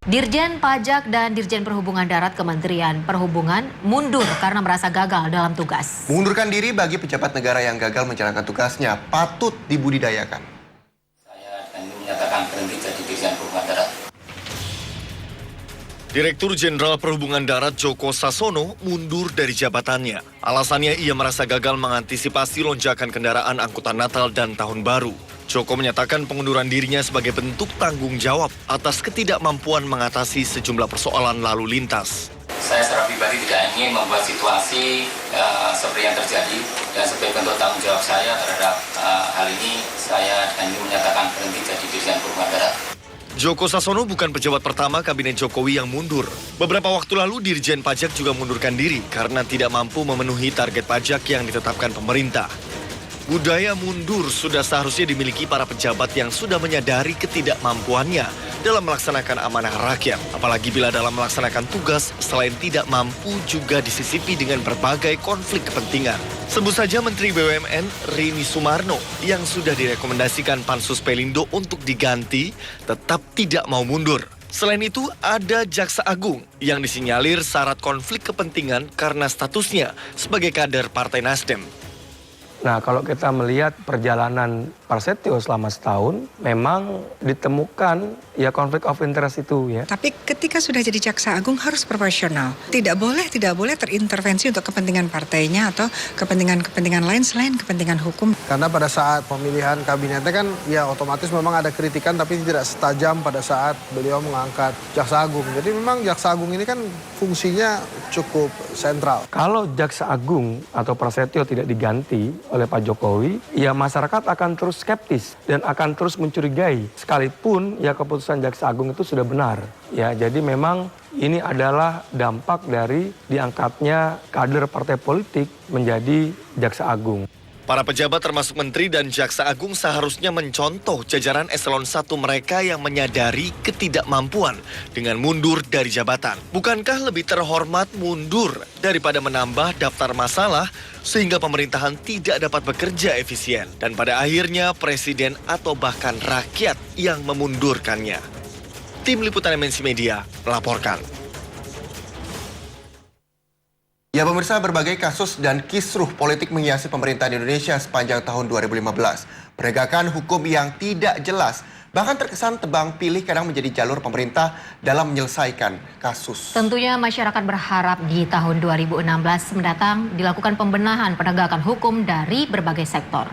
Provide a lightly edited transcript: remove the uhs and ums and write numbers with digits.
Dirjen Pajak dan Dirjen Perhubungan Darat Kementerian Perhubungan mundur karena merasa gagal dalam tugas. Mengundurkan diri bagi pejabat negara yang gagal menjalankan tugasnya patut dibudidayakan. Saya akan menyatakan berhenti jadi Dirjen Perhubungan Darat. Direktur Jenderal Perhubungan Darat Djoko Sasono mundur dari jabatannya. Alasannya ia merasa gagal mengantisipasi lonjakan kendaraan angkutan Natal dan Tahun Baru. Djoko menyatakan pengunduran dirinya sebagai bentuk tanggung jawab atas ketidakmampuan mengatasi sejumlah persoalan lalu lintas. Saya secara pribadi tidak ingin membuat situasi seperti yang terjadi dan sebagai bentuk tanggung jawab saya terhadap hal ini, saya ingin menyatakan berhenti jadi Dirjen Perhubungan Darat. Djoko Sasono bukan pejabat pertama Kabinet Jokowi yang mundur. Beberapa waktu lalu Dirjen Pajak juga mundurkan diri karena tidak mampu memenuhi target pajak yang ditetapkan pemerintah. Budaya mundur sudah seharusnya dimiliki para pejabat yang sudah menyadari ketidakmampuannya dalam melaksanakan amanah rakyat. Apalagi bila dalam melaksanakan tugas, selain tidak mampu juga disisipi dengan berbagai konflik kepentingan. Sebut saja Menteri BUMN Rini Sumarno yang sudah direkomendasikan Pansus Pelindo untuk diganti, tetap tidak mau mundur. Selain itu, ada Jaksa Agung yang disinyalir syarat konflik kepentingan karena statusnya sebagai kader Partai Nasdem. Nah, kalau kita melihat perjalanan Prasetyo selama setahun, memang ditemukan ya konflik of interest itu ya. Tapi ketika sudah jadi Jaksa Agung harus proporsional. Tidak boleh terintervensi untuk kepentingan partainya atau kepentingan lain selain kepentingan hukum. Karena pada saat pemilihan kabinetnya kan ya otomatis memang ada kritikan tapi tidak setajam pada saat beliau mengangkat Jaksa Agung. Jadi memang Jaksa Agung ini kan fungsinya cukup sentral. Kalau Jaksa Agung atau Prasetyo tidak diganti oleh Pak Jokowi, ya masyarakat akan terus skeptis dan akan terus mencurigai. Sekalipun ya keputusan Jaksa Agung itu sudah benar. Ya, jadi memang ini adalah dampak dari diangkatnya kader partai politik menjadi Jaksa Agung. Para pejabat termasuk menteri dan jaksa agung seharusnya mencontoh jajaran eselon 1 mereka yang menyadari ketidakmampuan dengan mundur dari jabatan. Bukankah lebih terhormat mundur daripada menambah daftar masalah sehingga pemerintahan tidak dapat bekerja efisien dan pada akhirnya presiden atau bahkan rakyat yang memundurkannya. Tim Liputan MNC Media melaporkan. Ya pemirsa, berbagai kasus dan kisruh politik menghiasi pemerintahan Indonesia sepanjang tahun 2015. Penegakan hukum yang tidak jelas, bahkan terkesan tebang pilih kadang menjadi jalur pemerintah dalam menyelesaikan kasus. Tentunya masyarakat berharap di tahun 2016 mendatang dilakukan pembenahan penegakan hukum dari berbagai sektor.